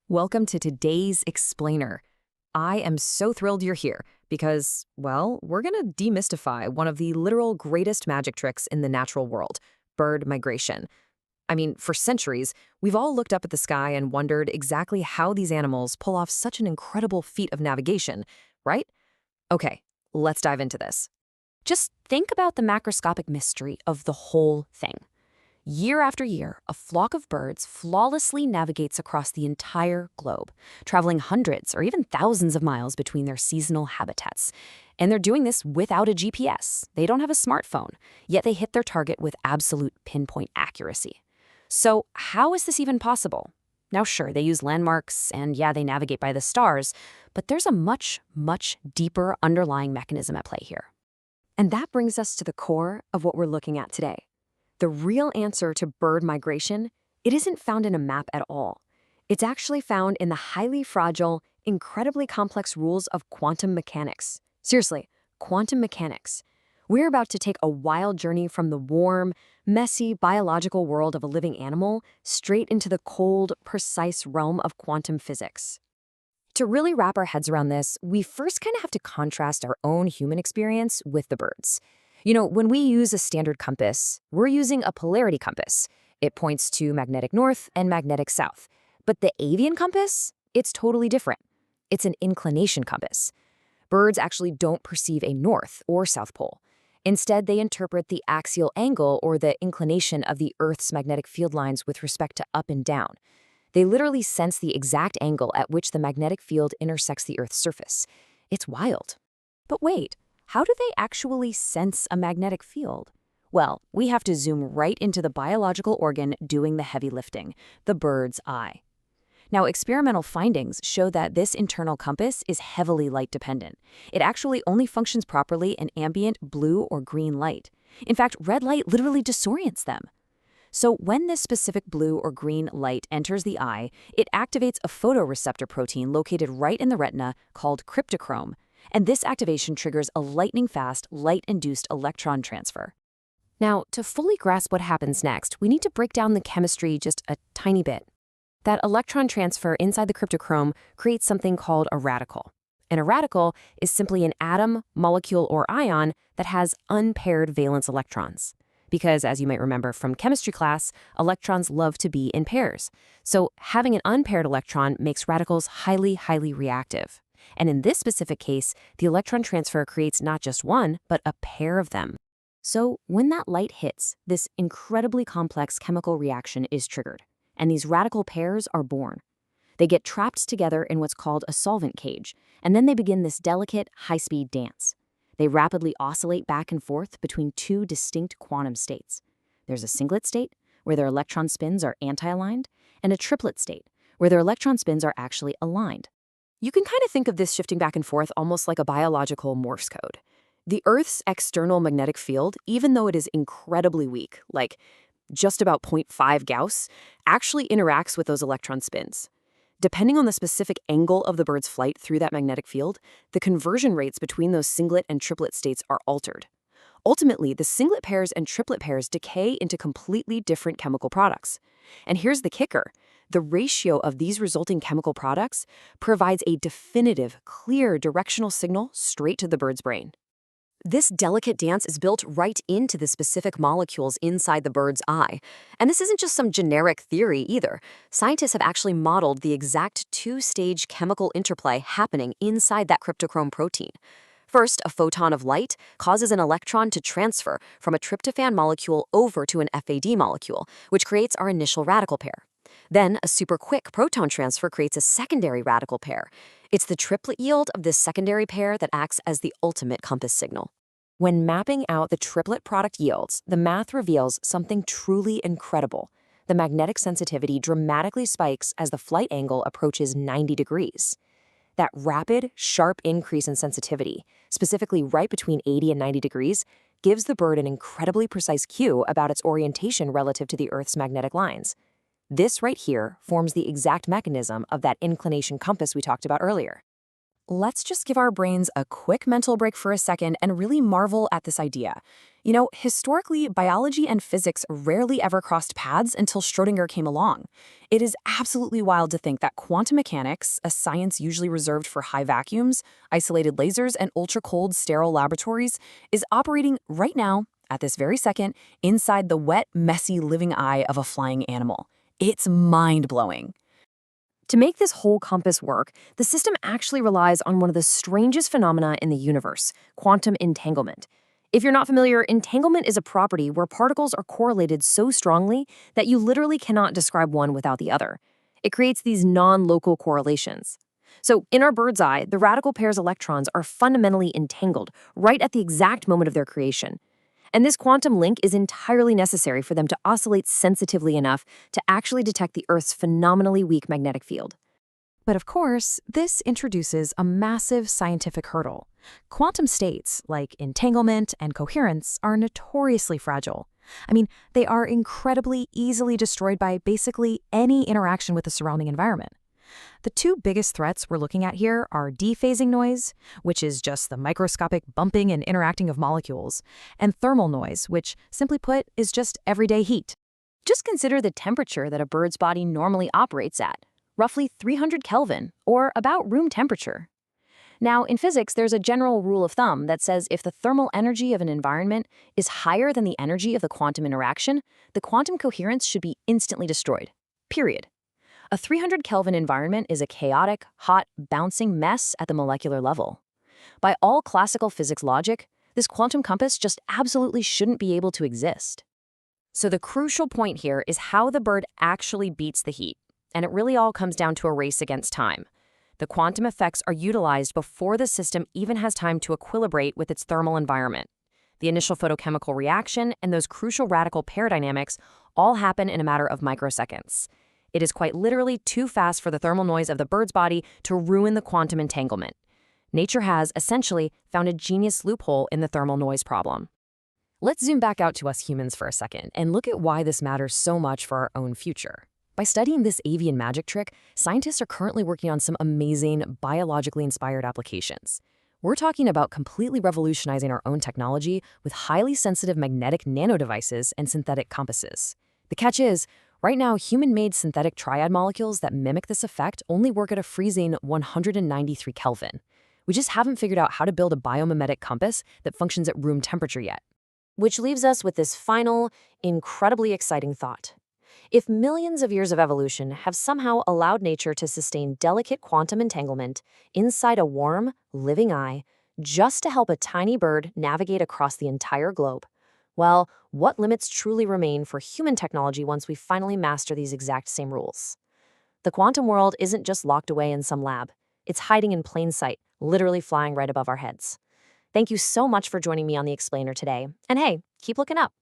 Welcome to today's Explainer. I am so thrilled you're here because, well, we're going to demystify one of the literal greatest magic tricks in the natural world, bird migration. I mean, for centuries, we've all looked up at the sky and wondered exactly how these animals pull off such an incredible feat of navigation, right? Okay, let's dive into this. Just think about the macroscopic mystery of the whole thing. Year after year, a flock of birds flawlessly navigates across the entire globe, traveling hundreds or even thousands of miles between their seasonal habitats. And they're doing this without a GPS. They don't have a smartphone, yet they hit their target with absolute pinpoint accuracy. So how is this even possible? Now, sure, they use landmarks and yeah, they navigate by the stars, but there's a much, much deeper underlying mechanism at play here. And that brings us to the core of what we're looking at today. The real answer to bird migration, it isn't found in a map at all. It's actually found in the highly fragile, incredibly complex rules of quantum mechanics. Seriously, quantum mechanics. We're about to take a wild journey from the warm, messy biological world of a living animal straight into the cold, precise realm of quantum physics. To really wrap our heads around this, we first kind of have to contrast our own human experience with the birds. When we use a standard compass, we're using a polarity compass. It points to magnetic north and magnetic south. But the avian compass, it's totally different. It's an inclination compass. Birds actually don't perceive a north or south pole. Instead, they interpret the axial angle or the inclination of the Earth's magnetic field lines with respect to up and down. They literally sense the exact angle at which the magnetic field intersects the Earth's surface. It's wild. But wait. How do they actually sense a magnetic field? Well, we have to zoom right into the biological organ doing the heavy lifting, the bird's eye. Now, experimental findings show that this internal compass is heavily light-dependent. It actually only functions properly in ambient blue or green light. In fact, red light literally disorients them. So when this specific blue or green light enters the eye, it activates a photoreceptor protein located right in the retina called cryptochrome. And this activation triggers a lightning-fast, light-induced electron transfer. Now, to fully grasp what happens next, we need to break down the chemistry just a tiny bit. That electron transfer inside the cryptochrome creates something called a radical. And a radical is simply an atom, molecule, or ion that has unpaired valence electrons. Because, as you might remember from chemistry class, electrons love to be in pairs. So having an unpaired electron makes radicals highly, highly reactive. And in this specific case, the electron transfer creates not just one, but a pair of them. So when that light hits, this incredibly complex chemical reaction is triggered, and these radical pairs are born. They get trapped together in what's called a solvent cage, and then they begin this delicate, high-speed dance. They rapidly oscillate back and forth between two distinct quantum states. There's a singlet state, where their electron spins are anti-aligned, and a triplet state, where their electron spins are actually aligned. You can kind of think of this shifting back and forth almost like a biological Morse code. The Earth's external magnetic field, even though it is incredibly weak, like just about 0.5 Gauss, actually interacts with those electron spins. Depending on the specific angle of the bird's flight through that magnetic field, the conversion rates between those singlet and triplet states are altered. Ultimately, the singlet pairs and triplet pairs decay into completely different chemical products. And here's the kicker. The ratio of these resulting chemical products provides a definitive, clear directional signal straight to the bird's brain. This delicate dance is built right into the specific molecules inside the bird's eye. And this isn't just some generic theory either. Scientists have actually modeled the exact two-stage chemical interplay happening inside that cryptochrome protein. First, a photon of light causes an electron to transfer from a tryptophan molecule over to an FAD molecule, which creates our initial radical pair. Then, a super quick proton transfer creates a secondary radical pair. It's the triplet yield of this secondary pair that acts as the ultimate compass signal. When mapping out the triplet product yields, the math reveals something truly incredible. The magnetic sensitivity dramatically spikes as the flight angle approaches 90 degrees. That rapid, sharp increase in sensitivity, specifically right between 80 and 90 degrees, gives the bird an incredibly precise cue about its orientation relative to the Earth's magnetic lines. This right here forms the exact mechanism of that inclination compass we talked about earlier. Let's just give our brains a quick mental break for a second and really marvel at this idea. Historically, biology and physics rarely ever crossed paths until Schrödinger came along. It is absolutely wild to think that quantum mechanics, a science usually reserved for high vacuums, isolated lasers, and ultra-cold, sterile laboratories, is operating right now, at this very second, inside the wet, messy living eye of a flying animal. It's mind-blowing. To make this whole compass work, the system actually relies on one of the strangest phenomena in the universe, quantum entanglement. If you're not familiar, entanglement is a property where particles are correlated so strongly that you literally cannot describe one without the other. It creates these non-local correlations. So in our bird's eye, the radical pair's electrons are fundamentally entangled right at the exact moment of their creation. And this quantum link is entirely necessary for them to oscillate sensitively enough to actually detect the Earth's phenomenally weak magnetic field. But of course, this introduces a massive scientific hurdle. Quantum states, like entanglement and coherence, are notoriously fragile. They are incredibly easily destroyed by basically any interaction with the surrounding environment. The two biggest threats we're looking at here are dephasing noise, which is just the microscopic bumping and interacting of molecules, and thermal noise, which, simply put, is just everyday heat. Just consider the temperature that a bird's body normally operates at, roughly 300 Kelvin, or about room temperature. Now, in physics, there's a general rule of thumb that says if the thermal energy of an environment is higher than the energy of the quantum interaction, the quantum coherence should be instantly destroyed. Period. A 300 Kelvin environment is a chaotic, hot, bouncing mess at the molecular level. By all classical physics logic, this quantum compass just absolutely shouldn't be able to exist. So the crucial point here is how the bird actually beats the heat, and it really all comes down to a race against time. The quantum effects are utilized before the system even has time to equilibrate with its thermal environment. The initial photochemical reaction and those crucial radical pair dynamics all happen in a matter of microseconds. It is quite literally too fast for the thermal noise of the bird's body to ruin the quantum entanglement. Nature has, essentially, found a genius loophole in the thermal noise problem. Let's zoom back out to us humans for a second and look at why this matters so much for our own future. By studying this avian magic trick, scientists are currently working on some amazing, biologically inspired applications. We're talking about completely revolutionizing our own technology with highly sensitive magnetic nanodevices and synthetic compasses. The catch is, right now, human-made synthetic triad molecules that mimic this effect only work at a freezing 193 Kelvin. We just haven't figured out how to build a biomimetic compass that functions at room temperature yet. Which leaves us with this final, incredibly exciting thought. If millions of years of evolution have somehow allowed nature to sustain delicate quantum entanglement inside a warm, living eye, just to help a tiny bird navigate across the entire globe, well, what limits truly remain for human technology once we finally master these exact same rules? The quantum world isn't just locked away in some lab. It's hiding in plain sight, literally flying right above our heads. Thank you so much for joining me on The Explainer today. And hey, keep looking up.